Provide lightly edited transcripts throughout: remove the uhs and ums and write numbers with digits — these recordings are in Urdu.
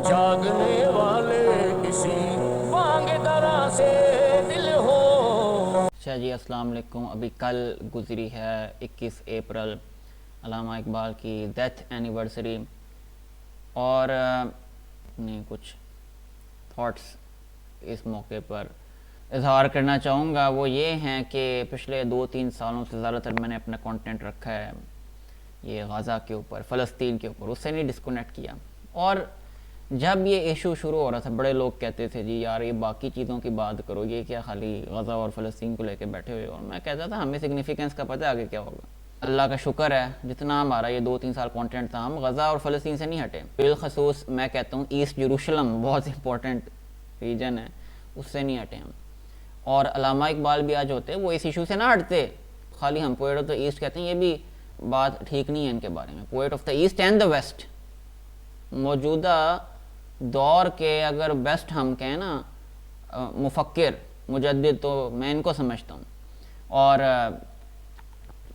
جاگنے والے کسی بانگ درا سے دل ہو۔ اچھا جی، السلام علیکم۔ ابھی کل گزری ہے 21 اپریل، علامہ اقبال کی ڈیتھ اینیورسری، اور اپنے کچھ تھاٹس اس موقع پر اظہار کرنا چاہوں گا۔ وہ یہ ہیں کہ پچھلے 2-3 سالوں سے زیادہ تر میں نے اپنا کانٹینٹ رکھا ہے یہ غزہ کے اوپر، فلسطین کے اوپر، اس سے نہیں ڈسکنیکٹ کیا۔ اور جب یہ ایشو شروع ہو رہا تھا، بڑے لوگ کہتے تھے جی یار یہ باقی چیزوں کی بات کرو، یہ کیا خالی غزہ اور فلسطین کو لے کے بیٹھے ہوئے، اور میں کہتا تھا ہمیں سگنیفیکنس کا پتہ ہے آگے کیا ہوگا۔ اللہ کا شکر ہے جتنا ہمارا یہ 2-3 سال کانٹینٹ تھا، ہم غزہ اور فلسطین سے نہیں ہٹے۔ بالخصوص میں کہتا ہوں ایسٹ یروشلم بہت امپورٹنٹ ریجن ہے، اس سے نہیں ہٹے ہم۔ اور علامہ اقبال بھی آج ہوتے وہ اس ایشو سے نہ ہٹتے، خالی ہم پوئٹ آف دا ایسٹ کہتے ہیں، یہ بھی بات ٹھیک نہیں ہے ان کے بارے میں۔ Poet of the east and the west, موجودہ دور کے اگر بیسٹ ہم کہیں نا مفکر مجدد، تو میں ان کو سمجھتا ہوں۔ اور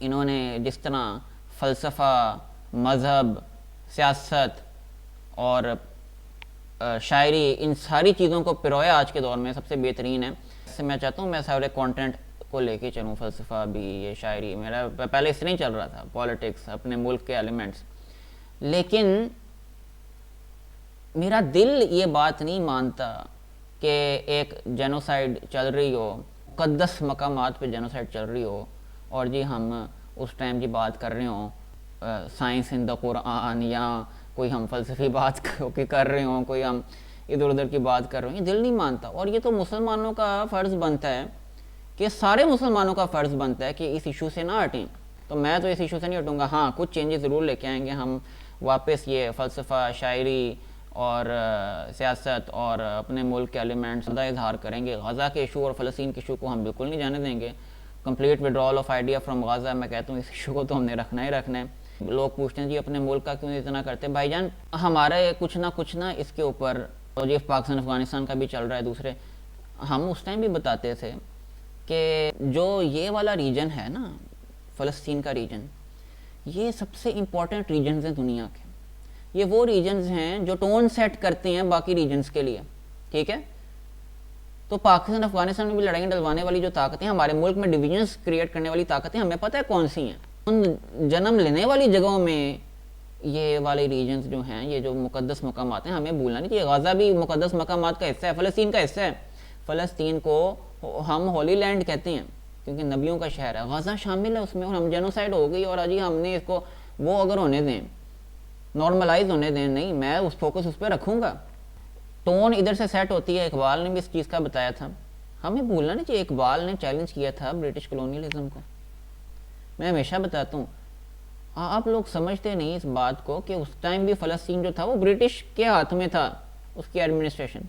انہوں نے جس طرح فلسفہ، مذہب، سیاست اور شاعری، ان ساری چیزوں کو پرویا آج کے دور میں، سب سے بہترین ہے۔ اس سے میں چاہتا ہوں میں سارے کانٹینٹ کو لے کے چلوں، فلسفہ بھی، یہ شاعری، میرا پہلے اس سے نہیں چل رہا تھا، پالیٹکس، اپنے ملک کے ایلیمنٹس، لیکن میرا دل یہ بات نہیں مانتا کہ ایک جینوسائیڈ چل رہی ہو، مقدس مقامات پہ جینوسائیڈ چل رہی ہو، اور جی ہم اس ٹائم کی بات کر رہے ہوں سائنس ان دا قرآن، یا کوئی ہم فلسفی بات کر رہے ہوں، کوئی ہم ادھر ادھر کی بات کر رہے ہوں، یہ دل نہیں مانتا۔ اور یہ تو مسلمانوں کا فرض بنتا ہے کہ سارے مسلمانوں کا فرض بنتا ہے کہ اس ایشو سے نہ ہٹیں۔ تو میں تو اس ایشو سے نہیں ہٹوں گا، ہاں کچھ چینجز ضرور لے کے آئیں گے ہم، واپس یہ فلسفہ، شاعری اور سیاست اور اپنے ملک کے ایلیمنٹس زیادہ اظہار کریں گے۔ غزہ کے ایشو اور فلسطین کے ایشو کو ہم بالکل نہیں جانے دیں گے۔ Complete withdrawal of idea from Gaza, میں کہتا ہوں اس ایشو کو تو ہم نے رکھنا ہی رکھنا ہے۔ لوگ پوچھتے ہیں جی اپنے ملک کا کیوں اتنا کرتے، بھائی جان ہمارے کچھ نہ اس کے اوپر، اور جی پاکستان افغانستان کا بھی چل رہا ہے دوسرے، ہم اس ٹائم بھی بتاتے تھے کہ جو یہ والا ریجن ہے نا، فلسطین کا ریجن، یہ سب سے امپورٹنٹ ریجنز ہیں دنیا کے۔ یہ وہ ریجنز ہیں جو ٹون سیٹ کرتے ہیں باقی ریجنز کے لیے، ٹھیک ہے؟ تو پاکستان افغانستان میں بھی لڑائیاں ڈلوانے والی جو طاقتیں، ہمارے ملک میں ڈویژنز کریٹ کرنے والی طاقتیں، ہمیں پتہ ہے کون سی ہیں۔ ان جنم لینے والی جگہوں میں یہ والے ریجنز جو ہیں، یہ جو مقدس مقامات ہیں، ہمیں بھولنا نہیں چاہیے۔ غزہ بھی مقدس مقامات کا حصہ ہے، فلسطین کا حصہ ہے۔ فلسطین کو ہم ہولی لینڈ کہتے ہیں کیونکہ نبیوں کا شہر ہے، غزہ شامل ہے اس میں، اور ہم جینوسائیڈ ہو گئی، اور اجی ہم نے اس کو وہ اگر ہونے دیں، نارملائز ہونے دیں، نہیں، میں اس فوکس اس پہ رکھوں گا۔ ٹون ادھر سے سیٹ ہوتی ہے، اقبال نے بھی اس چیز کا بتایا تھا، ہمیں بھولنا نہیں چاہیے۔ اقبال نے چیلنج کیا تھا برٹش کلونیلزم کو، میں ہمیشہ بتاتا ہوں، آپ لوگ سمجھتے نہیں اس بات کو کہ اس ٹائم بھی فلسطین جو تھا وہ برٹش کے ہاتھ میں تھا، اس کی ایڈمنسٹریشن۔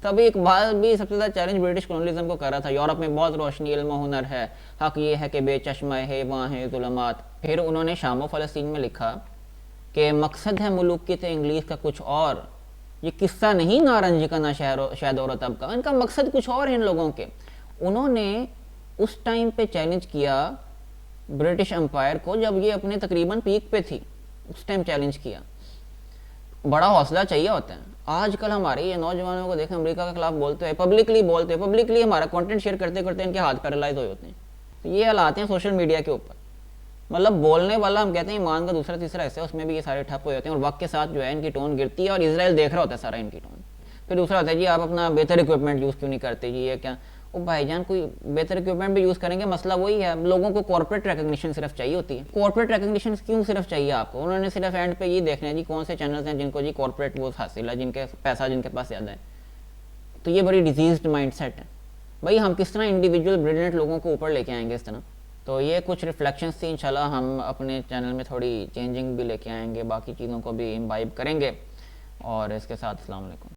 تبھی اقبال بھی سب سے زیادہ چیلنج برٹش کلونیلزم کو کر رہا تھا، یورپ میں بہت روشنی، علم و ہنر ہے، حق یہ ہے کہ بے چشمہ ہے وہاں ہے ظلمات۔ پھر انہوں نے شام و فلسطین میں لکھا کہ مقصد ہے ملوکیت انگلیس کا کچھ اور، یہ قصہ نہیں نارنج کا نہ شہد اور رطب کا، ان کا مقصد کچھ اور ہے ان لوگوں کے۔ انہوں نے اس ٹائم پہ چیلنج کیا برٹش امپائر کو جب یہ اپنے تقریباً پیک پہ تھی، اس ٹائم چیلنج کیا۔ بڑا حوصلہ چاہیے ہوتا ہے۔ آج کل ہمارے یہ نوجوانوں کو دیکھیں، امریکہ کے خلاف بولتے ہیں، پبلکلی ہمارا کانٹینٹ شیئر کرتے کرتے ان کے ہاتھ پیرالائز ہوئے ہوتے ہیں۔ تو یہ حالات ہیں سوشل میڈیا کے اوپر، مطلب بولنے والا، ہم کہتے ہیں ایمان کا دوسرا تیسرا حصہ ہے، اس میں بھی یہ سارے ٹھپ ہوئے ہوتے ہیں، اور وقت کے ساتھ جو ہے ان کی ٹون گرتی ہے، اور اسرائیل دیکھ رہا ہوتا ہے سارا ان کی ٹون۔ پھر دوسرا ہوتا ہے جی آپ اپنا بہتر اکوپمنٹ یوز کیوں نہیں کرتے، جی یہ کیا، وہ بھائی جان کوئی بہتر اکوپمنٹ بھی یوز کریں گے، مسئلہ وہی ہے، لوگوں کو کارپوریٹ ریکگنیشن صرف چاہیے ہوتی ہے۔ کارپوریٹ ریکگنیشن کیوں صرف چاہیے آپ کو؟ انہوں نے صرف اینڈ پہ یہ دیکھنا ہے جی کون سے چینلز ہیں جن کو جی کارپوریٹ وہ حاصل ہے، جن کے پیسہ جن کے پاس زیادہ ہے۔ تو یہ بڑی ڈیزیزڈ مائنڈ سیٹ ہے۔ بھائی ہم کس طرح انڈیویجول بریلینٹ لوگوں کو اوپر لے کے آئیں گے اس طرح؟ تو یہ کچھ ریفلیکشنز تھی، انشاءاللہ ہم اپنے چینل میں تھوڑی چینجنگ بھی لے کے آئیں گے، باقی چیزوں کو بھی امبائب کریں گے، اور اس کے ساتھ السلام علیکم۔